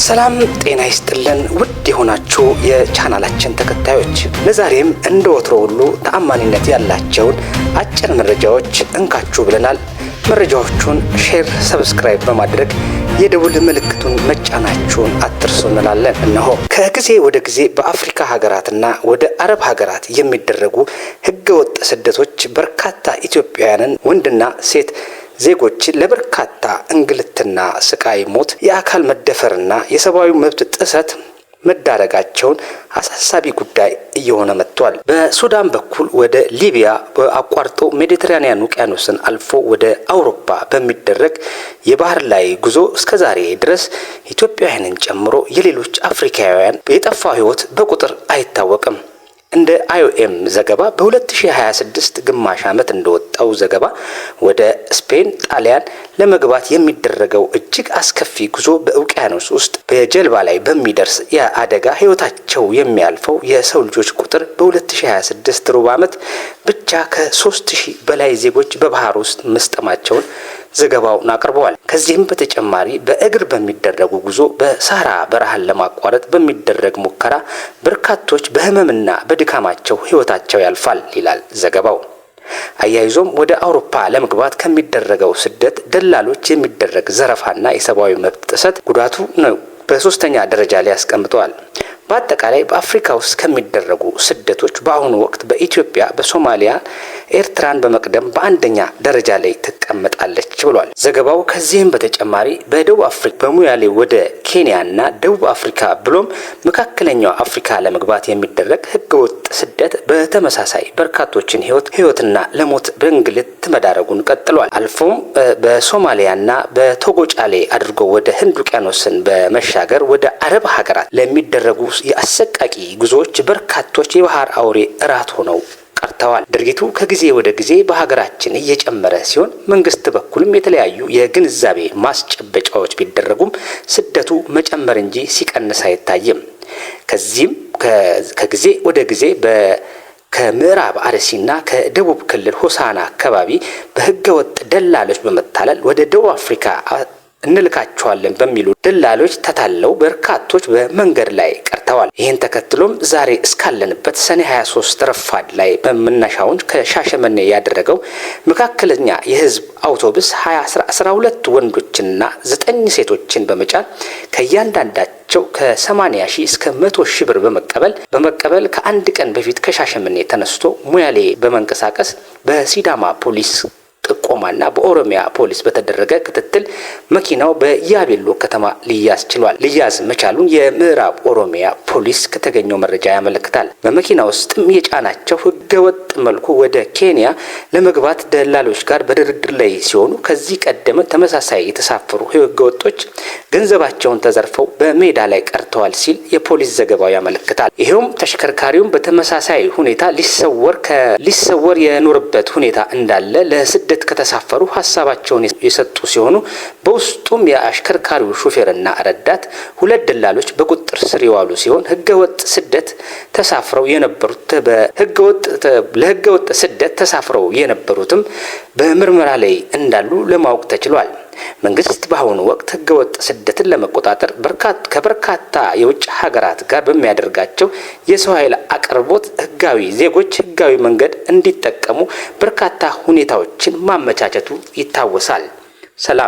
ሰላም ጤና ይስጥልን ውድ የሆናችሁ የቻናላችን ተከታዮች፣ ለዛሬም እንደ ወትሮ ሁሉ ተአማኒነት ያላቸውን አጭር መረጃዎች እንካችሁ ብለናል። መረጃዎቹን ሼር፣ ሰብስክራይብ በማድረግ የደውል ምልክቱን መጫናችሁን አትርሱ እንላለን። እነሆ ከጊዜ ወደ ጊዜ በአፍሪካ ሀገራትና ወደ አረብ ሀገራት የሚደረጉ ህገወጥ ስደቶች በርካታ ኢትዮጵያውያንን ወንድና ሴት ዜጎች ለበርካታ እንግልትና ስቃይ፣ ሞት፣ የአካል መደፈርና የሰብአዊ መብት ጥሰት መዳረጋቸውን አሳሳቢ ጉዳይ እየሆነ መጥቷል። በሱዳን በኩል ወደ ሊቢያ አቋርጦ ሜዲትራኒያን ውቅያኖስን አልፎ ወደ አውሮፓ በሚደረግ የባህር ላይ ጉዞ እስከዛሬ ድረስ ኢትዮጵያውያንን ጨምሮ የሌሎች አፍሪካውያን የጠፋው ህይወት በቁጥር አይታወቅም። እንደ IOM ዘገባ በ2026 ግማሽ ዓመት እንደወጣው ዘገባ ወደ ስፔን፣ ጣሊያን ለመግባት የሚደረገው እጅግ አስከፊ ጉዞ በውቅያኖስ ውስጥ በጀልባ ላይ በሚደርስ የአደጋ ህይወታቸው የሚያልፈው የሰው ልጆች ቁጥር በ2026 ሩብ ዓመት ብቻ ከ3000 በላይ ዜጎች በባህር ውስጥ መስጠማቸውን ዘገባውን አቅርበዋል። ከዚህም በተጨማሪ በእግር በሚደረጉ ጉዞ በሳህራ በረሃን ለማቋረጥ በሚደረግ ሙከራ በርካቶች በህመምና በድካማቸው ህይወታቸው ያልፋል ይላል ዘገባው። አያይዞም ወደ አውሮፓ ለመግባት ከሚደረገው ስደት ደላሎች የሚደረግ ዘረፋና የሰብአዊ መብት ጥሰት ጉዳቱ ነው በሶስተኛ ደረጃ ላይ ያስቀምጠዋል። በአጠቃላይ በአፍሪካ ውስጥ ከሚደረጉ ስደቶች በአሁኑ ወቅት በኢትዮጵያ፣ በሶማሊያ፣ ኤርትራን በመቅደም በአንደኛ ደረጃ ላይ ትቀመጣለች ብሏል ዘገባው። ከዚህም በተጨማሪ በደቡብ አፍሪካ በሙያሌ ወደ ኬንያና ደቡብ አፍሪካ ብሎም መካከለኛው አፍሪካ ለመግባት የሚደረግ ህገወጥ ስደት በተመሳሳይ በርካቶችን ህይወትና ለሞት በእንግልት መዳረጉን ቀጥሏል። አልፎም በሶማሊያና በቶጎጫሌ አድርጎ ወደ ህንድ ውቅያኖስን በመሻገር ወደ አረብ ሀገራት ለሚደረጉ የአሰቃቂ ጉዞዎች በርካቶች የባህር አውሬ እራት ሆነው ቀርተዋል። ድርጊቱ ከጊዜ ወደ ጊዜ በሀገራችን እየጨመረ ሲሆን መንግስት በኩልም የተለያዩ የግንዛቤ ማስጨበጫዎች ቢደረጉም ስደቱ መጨመር እንጂ ሲቀንስ አይታይም። ከዚህም ከጊዜ ወደ ጊዜ ከምዕራብ አርሲና ከደቡብ ክልል ሆሳና አካባቢ በህገወጥ ደላሎች በመታለል ወደ ደቡብ አፍሪካ እንልካቸዋለን በሚሉ ደላሎች ተታለው በርካቶች በመንገድ ላይ ቀርተዋል። ይህን ተከትሎም ዛሬ እስካለንበት ሰኔ 23 ረፋድ ላይ በመነሻውን ከሻሸመኔ ያደረገው መካከለኛ የህዝብ አውቶቡስ 12 ወንዶችንና 9 ሴቶችን በመጫን ከእያንዳንዳቸው ከ80 ሺህ እስከ 100 ሺህ ብር በመቀበል ከአንድ ቀን በፊት ከሻሸመኔ ተነስቶ ሙያሌ በመንቀሳቀስ በሲዳማ ፖሊስ ጥቆማና በኦሮሚያ ፖሊስ በተደረገ ክትትል መኪናው በያቤሎ ከተማ ሊያዝ መቻሉን የምዕራብ ኦሮሚያ ፖሊስ ከተገኘው መረጃ ያመለክታል። በመኪና ውስጥም የጫናቸው ህገወጥ መልኩ ወደ ኬንያ ለመግባት ደላሎች ጋር በድርድር ላይ ሲሆኑ ከዚህ ቀደም ተመሳሳይ የተሳፈሩ ህገወጦች ገንዘባቸውን ተዘርፈው በሜዳ ላይ ቀርተዋል ሲል የፖሊስ ዘገባው ያመለክታል። ይሄውም ተሽከርካሪውም በተመሳሳይ ሁኔታ ሊሰወር የኖርበት ሁኔታ እንዳለ ለስደት ከተሳፈሩ ሀሳባቸውን የሰጡ ሲሆኑ በውስጡም የአሽከርካሪው ሹፌርና ረዳት 2 ደላሎች በቁጥጥር ስር የዋሉ ሲሆን ህገወጥ ስደት ተሳፍረው ተሳፍረው የነበሩትም በምርመራ ላይ እንዳሉ ለማወቅ ተችሏል። መንግስት በአሁኑ ወቅት ህገወጥ ስደትን ለመቆጣጠር ከበርካታ የውጭ ሀገራት ጋር በሚያደርጋቸው የሰው ኃይል አቅርቦት ዜጎች ህጋዊ መንገድ እንዲጠቀሙ በርካታ ሁኔታዎችን ማመቻቸቱ ይታወሳል። ሰላም።